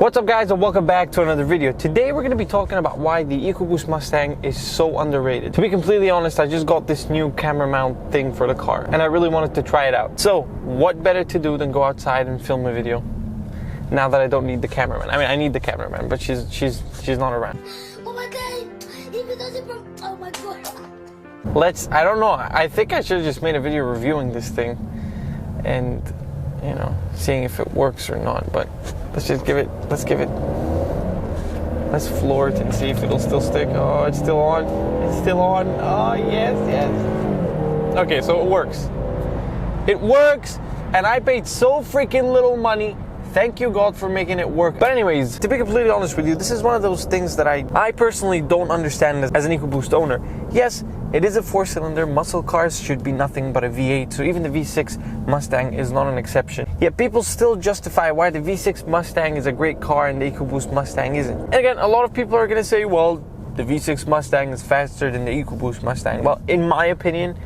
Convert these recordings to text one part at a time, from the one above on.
What's up guys, and welcome back to another video. Today we're going to be talking about why the Ecoboost Mustang is so underrated. To be completely honest, I just got this new camera mount thing for the car and I really wanted to try it out. So what better to do than go outside and film a video now that I don't need the cameraman. I mean, I need the cameraman, but she's not around. Oh my god, even though they broke, oh my god. I don't know, I think I should have just made a video reviewing this thing and, you know, seeing if it works or not, but let's floor it and see if it'll still stick. Oh, it's still on. It's still on. Oh, yes. Okay, so it works. It works, and I paid so freaking little money. Thank you, God, for making it work. But anyways, to be completely honest with you, this is one of those things that I personally don't understand as an Ecoboost owner. Yes, it is a 4-cylinder. Muscle cars should be nothing but a V8, so even the V6 Mustang is not an exception. Yet people still justify why the V6 Mustang is a great car and the Ecoboost Mustang isn't. And again, a lot of people are going to say, well, the V6 Mustang is faster than the Ecoboost Mustang. Well, in my opinion,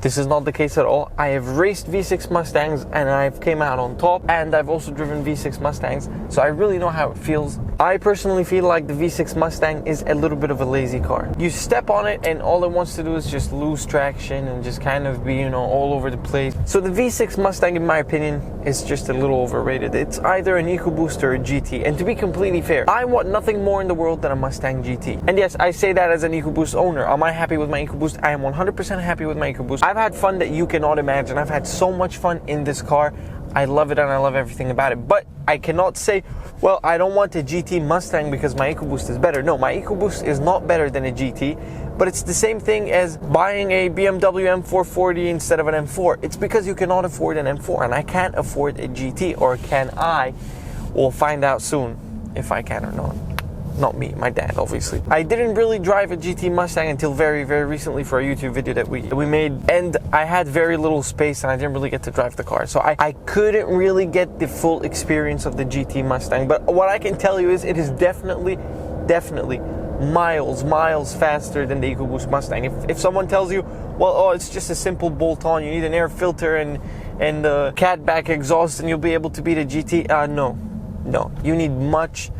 this is not the case at all. I have raced V6 Mustangs and I've came out on top, and I've also driven V6 Mustangs, so I really know how it feels. I personally feel like the V6 Mustang is a little bit of a lazy car. You step on it and all it wants to do is just lose traction and just kind of be, you know, all over the place. So the V6 Mustang, in my opinion, is just a little overrated. It's either an Ecoboost or a GT, and to be completely fair, I want nothing more in the world than a Mustang GT. And yes, I say that as an Ecoboost owner. Am I happy with my Ecoboost? I am 100% happy with my Ecoboost. I've had fun that you cannot imagine. I've had so much fun in this car. I love it and I love everything about it. But I cannot say, well, I don't want a GT Mustang because my Ecoboost is better. No, my Ecoboost is not better than a GT, but it's the same thing as buying a BMW M440 instead of an M4. It's because you cannot afford an M4 and I can't afford a GT, or can I? We'll find out soon if I can or not. Not me, my dad, obviously. I didn't really drive a GT Mustang until very, very recently for a YouTube video that we made, and I had very little space and I didn't really get to drive the car. So I couldn't really get the full experience of the GT Mustang. But what I can tell you is it is definitely miles faster than the Ecoboost Mustang. If someone tells you, well, oh, it's just a simple bolt-on, you need an air filter and a catback exhaust and you'll be able to beat a GT, no, you need much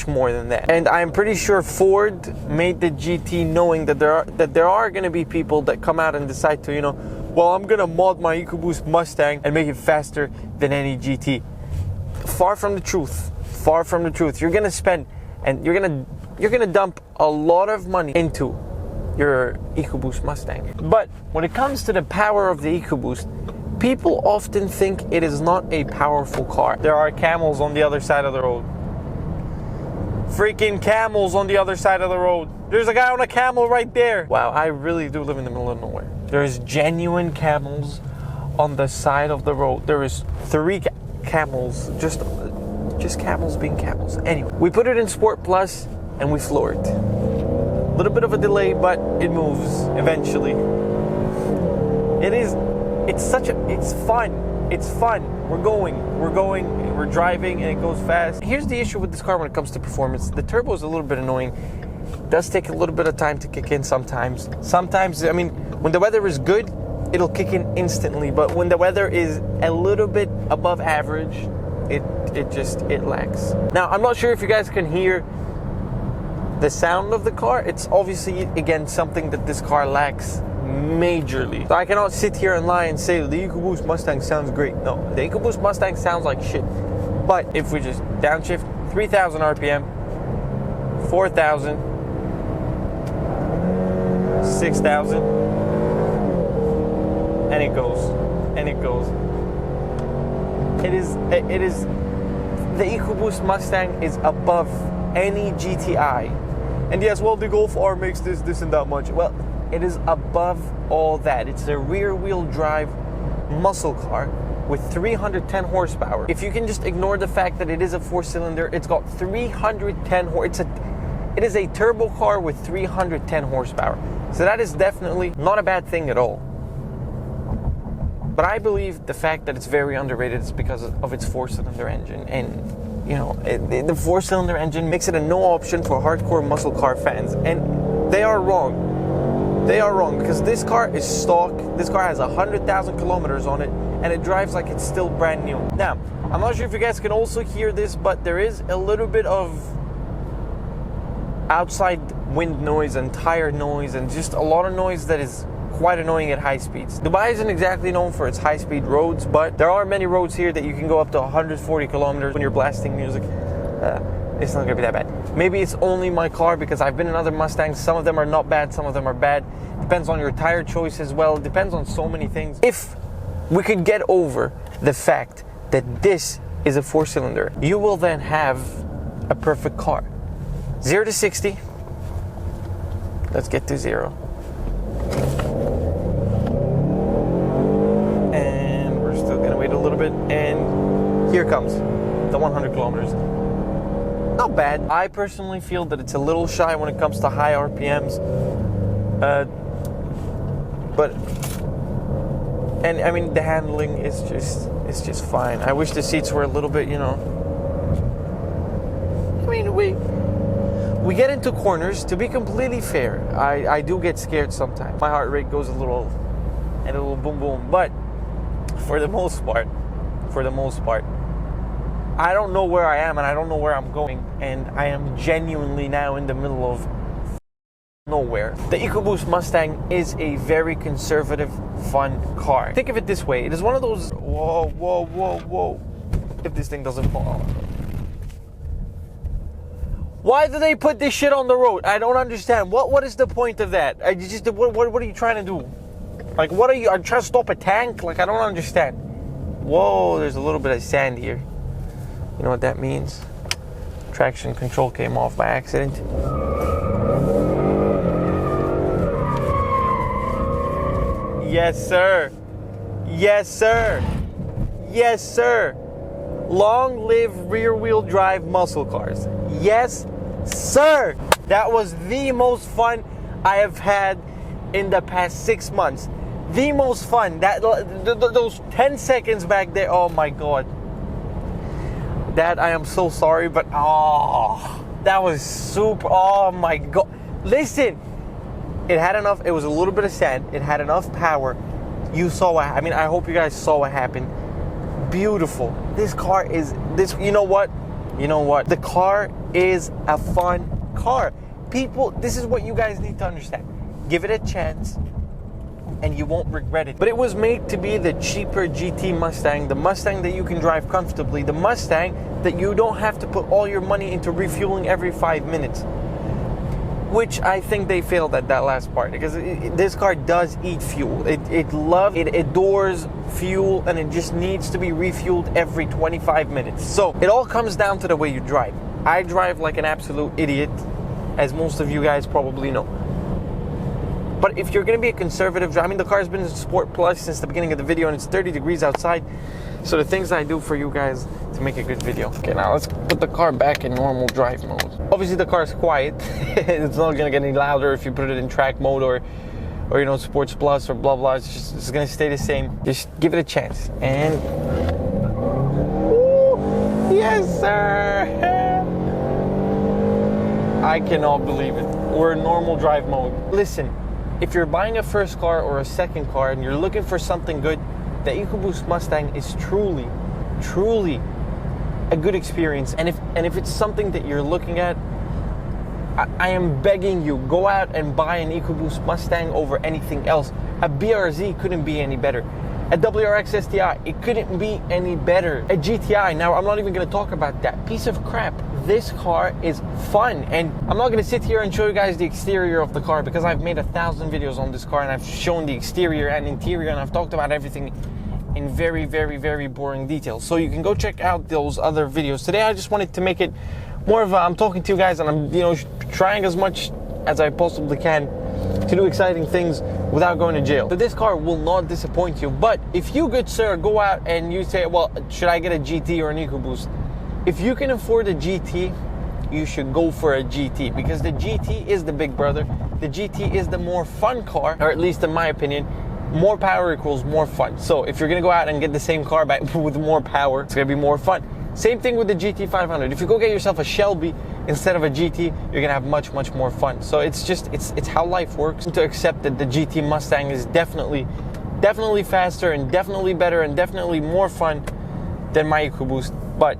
more than that. And I'm pretty sure Ford made the GT knowing that there are going to be people that come out and decide to, you know, well, I'm going to mod my Ecoboost Mustang and make it faster than any GT. Far from the truth. You're going to spend and you're going to dump a lot of money into your Ecoboost Mustang. But when it comes to the power of the Ecoboost, people often think it is not a powerful car. There are camels on the other side of the road. Freaking camels on the other side of the road. There's a guy on a camel right there. Wow, I really do live in the middle of nowhere. There's genuine camels on the side of the road. There is 3 camels, just camels being camels. Anyway, we put it in Sport Plus and we floor it. A little bit of a delay, but it moves eventually. It's fun. It's fun. We're going, and we're driving, and it goes fast. Here's the issue with this car when it comes to performance. The turbo is a little bit annoying. It does take a little bit of time to kick in sometimes. Sometimes, I mean, when the weather is good, it'll kick in instantly. But when the weather is a little bit above average, it lacks. Now, I'm not sure if you guys can hear the sound of the car. It's obviously, again, something that this car lacks majorly. So I cannot sit here and lie and say the Ecoboost Mustang sounds great. No, the Ecoboost Mustang sounds like shit. But if we just downshift 3,000 RPM, 4,000, 6,000, and it goes. It is the Ecoboost Mustang is above any GTI. And yes, well, the Golf R makes this and that much. Well, it is above all that. It's a rear-wheel drive muscle car with 310 horsepower. If you can just ignore the fact that it is a 4-cylinder, it's got 310 it is a turbo car with 310 horsepower. So that is definitely not a bad thing at all. But I believe the fact that it's very underrated is because of its 4-cylinder engine. And, you know, the 4-cylinder engine makes it a no option for hardcore muscle car fans. And they are wrong. They are wrong, because this car is stock. This car has 100,000 kilometers on it, and it drives like it's still brand new. Now, I'm not sure if you guys can also hear this, but there is a little bit of outside wind noise and tire noise and just a lot of noise that is quite annoying at high speeds. Dubai isn't exactly known for its high-speed roads, but there are many roads here that you can go up to 140 kilometers when you're blasting music. It's not gonna be that bad. Maybe it's only my car, because I've been in other Mustangs. Some of them are not bad, some of them are bad. Depends on your tire choice as well. It depends on so many things. If we could get over the fact that this is a 4-cylinder, you will then have a perfect car. 0 to 60. Let's get to 0. And we're still gonna wait a little bit. And here comes the 100 kilometers. Not bad. I personally feel that it's a little shy when it comes to high RPMs. But I mean, the handling is just fine. I wish the seats were a little bit, you know. I mean, we get into corners. To be completely fair, I do get scared sometimes. My heart rate goes a little boom boom. But for the most part, I don't know where I am and I don't know where I'm going, and I am genuinely now in the middle of nowhere. The Ecoboost Mustang is a very conservative, fun car. Think of it this way: it is one of those. Whoa! If this thing doesn't fall. Why do they put this shit on the road? I don't understand. What is the point of that? What are you trying to do? Like, what are you? Are you trying to stop a tank? Like, I don't understand. Whoa, there's a little bit of sand here. You know what that means? Traction control came off by accident. Yes, sir. Yes, sir. Yes, sir. Long live rear-wheel drive muscle cars. Yes, sir. That was the most fun I have had in the past 6 months. The most fun. Those 10 seconds back there. Oh my God. Dad, I am so sorry, but that was super. Oh my God. Listen, it had enough. It was a little bit of sand. It had enough power. You saw what, I mean, I hope you guys saw what happened. Beautiful. This car is this. You know what? The car is a fun car. People, this is what you guys need to understand. Give it a chance and you won't regret it. But it was made to be the cheaper GT Mustang, the Mustang that you can drive comfortably, the Mustang that you don't have to put all your money into refueling every 5 minutes. Which I think they failed at that last part, because this car does eat fuel. It adores fuel, and it just needs to be refueled every 25 minutes. So it all comes down to the way you drive. I drive like an absolute idiot, as most of you guys probably know. But if you're going to be a conservative driver, I mean, the car's been in Sport Plus since the beginning of the video, and it's 30 degrees outside. So the things I do for you guys to make a good video. Okay, now let's put the car back in normal drive mode. Obviously the car's quiet. It's not going to get any louder if you put it in track mode or you know, Sports Plus or blah blah. It's going to stay the same. Just give it a chance. And ooh, yes sir. I cannot believe it. We're in normal drive mode. Listen, if you're buying a first car or a second car and you're looking for something good, the Ecoboost Mustang is truly a good experience. And if it's something that you're looking at, I am begging you, go out and buy an Ecoboost Mustang over anything else. A BRZ couldn't be any better. A WRX STI, it couldn't be any better. A GTI, now I'm not even going to talk about that piece of crap. This car is fun, and I'm not going to sit here and show you guys the exterior of the car, because I've made 1,000 videos on this car and I've shown the exterior and interior, and I've talked about everything in very, very, very boring detail. So you can go check out those other videos. Today I just wanted to make it more of a, I'm talking to you guys and I'm, you know, trying as much as I possibly can to do exciting things without going to jail. So this car will not disappoint you. But if you, good sir, go out and you say, well, should I get a GT or an EcoBoost? If you can afford a GT, you should go for a GT, because the GT is the big brother. The GT is the more fun car, or at least in my opinion. More power equals more fun. So if you're gonna go out and get the same car back with more power, it's gonna be more fun. Same thing with the GT 500. If you go get yourself a Shelby instead of a GT, you're gonna have much, much more fun. So it's just, it's how life works. To accept that the GT Mustang is definitely faster and definitely better and definitely more fun than my EcoBoost, but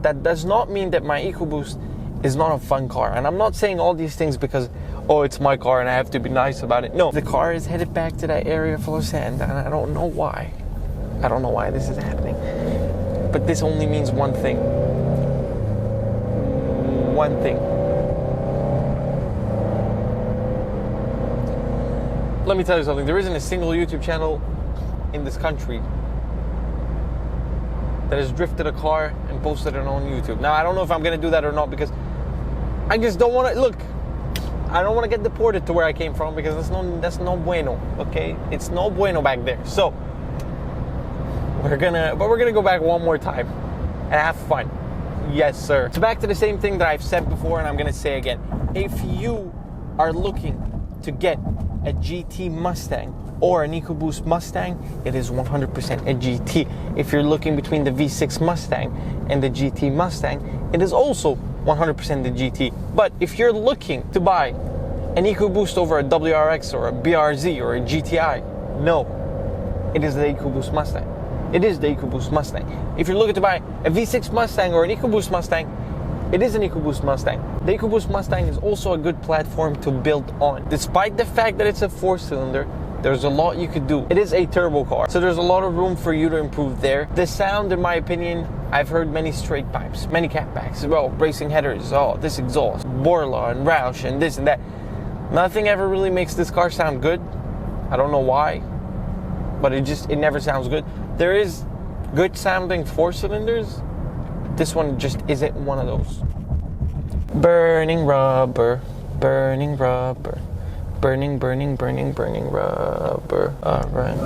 that does not mean that my EcoBoost is not a fun car. And I'm not saying all these things because, oh, it's my car and I have to be nice about it. No, the car is headed back to that area full of sand, and I don't know why. I don't know why this is happening. But this only means one thing. One thing. Let me tell you something. There isn't a single YouTube channel in this country that has drifted a car and posted it on YouTube. Now, I don't know if I'm going to do that or not, because I just don't want to, look, I don't want to get deported to where I came from, because that's no bueno, okay? It's no bueno back there. So, we're gonna go back one more time and have fun. Yes, sir. So back to the same thing that I've said before, and I'm gonna say again. If you are looking to get a GT Mustang or an EcoBoost Mustang, it is 100% a GT. If you're looking between the V6 Mustang and the GT Mustang, it is also 100% the GT. But if you're looking to buy an EcoBoost over a WRX or a BRZ or a GTI, no, it is the EcoBoost Mustang. It is the EcoBoost Mustang. If you're looking to buy a V6 Mustang or an EcoBoost Mustang, it is an EcoBoost Mustang. The EcoBoost Mustang is also a good platform to build on. Despite the fact that it's a 4-cylinder, there's a lot you could do. It is a turbo car, so there's a lot of room for you to improve there. The sound, in my opinion, I've heard many straight pipes, many catbacks, well, racing headers, oh, this exhaust, Borla and Roush and this and that. Nothing ever really makes this car sound good. I don't know why, but it never sounds good. There is good sounding 4-cylinders. This one just isn't one of those. Burning rubber, burning rubber, burning, burning, burning, burning rubber. All right.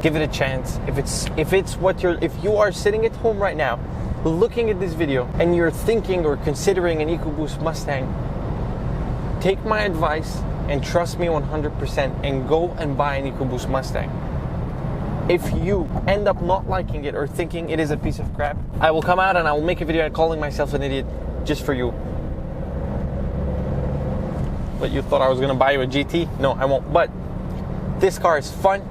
Give it a chance. If you are sitting at home right now, looking at this video, and you're thinking or considering an EcoBoost Mustang, take my advice and trust me 100% and go and buy an EcoBoost Mustang. If you end up not liking it or thinking it is a piece of crap, I will come out and I will make a video calling myself an idiot just for you. But you thought I was gonna buy you a GT? No, I won't. But this car is fun.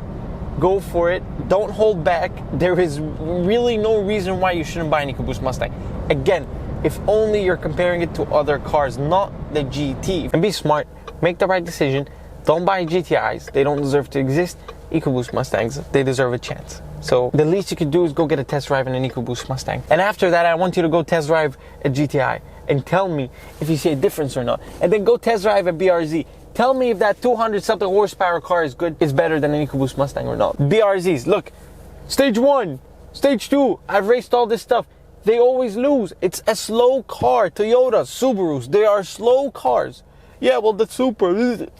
Go for it. Don't hold back. There is really no reason why you shouldn't buy an EcoBoost Mustang. Again, if only you're comparing it to other cars, not the GT. And be smart. Make the right decision. Don't buy GTIs. They don't deserve to exist. EcoBoost Mustangs, they deserve a chance. So the least you could do is go get a test drive in an EcoBoost Mustang. And after that, I want you to go test drive a GTI and tell me if you see a difference or not. And then go test drive a BRZ. Tell me if that 200 something horsepower car is better than an EcoBoost Mustang or not. BRZs, look, stage 1, stage 2, I've raced all this stuff. They always lose. It's a slow car. Toyotas, Subarus, they are slow cars. Yeah, well, the Supra.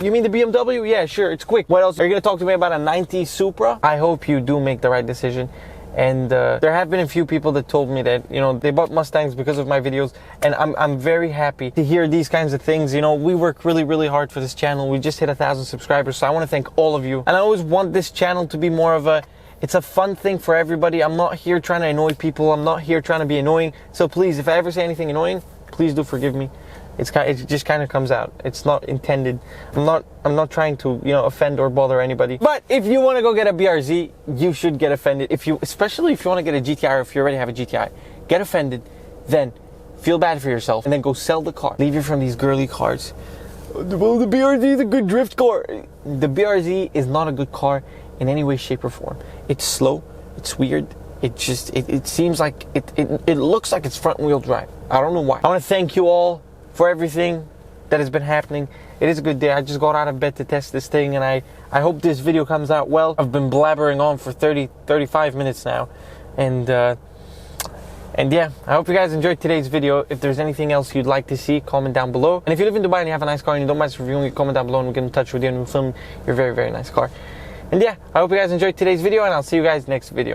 You mean the BMW? Yeah, sure, it's quick. What else? Are you going to talk to me about a 90 Supra? I hope you do make the right decision. And there have been a few people that told me that, you know, they bought Mustangs because of my videos. And I'm very happy to hear these kinds of things. You know, we work really, really hard for this channel. We just hit 1,000 subscribers. So I want to thank all of you. And I always want this channel to be more of it's a fun thing for everybody. I'm not here trying to annoy people. I'm not here trying to be annoying. So please, if I ever say anything annoying, please do forgive me. It just kind of comes out. It's not intended. I'm not trying to, you know, offend or bother anybody. But if you want to go get a BRZ, you should get offended. Especially if you want to get a GTI, or if you already have a GTI, get offended, then feel bad for yourself, and then go sell the car. Leave it from these girly cars. Well, the BRZ is a good drift car. The BRZ is not a good car in any way, shape, or form. It's slow. It's weird. It seems like it looks like it's front wheel drive. I don't know why. I want to thank you all for everything that has been happening. It is a good day. I just got out of bed to test this thing, and I hope this video comes out well. I've been blabbering on for 35 minutes now, and yeah, I hope you guys enjoyed today's video. If there's anything else you'd like to see, comment down below. And if you live in Dubai and you have a nice car and you don't mind us reviewing it, comment down below and we'll get in touch with you and we'll film your very, very nice car. And yeah, I hope you guys enjoyed today's video, and I'll see you guys next video.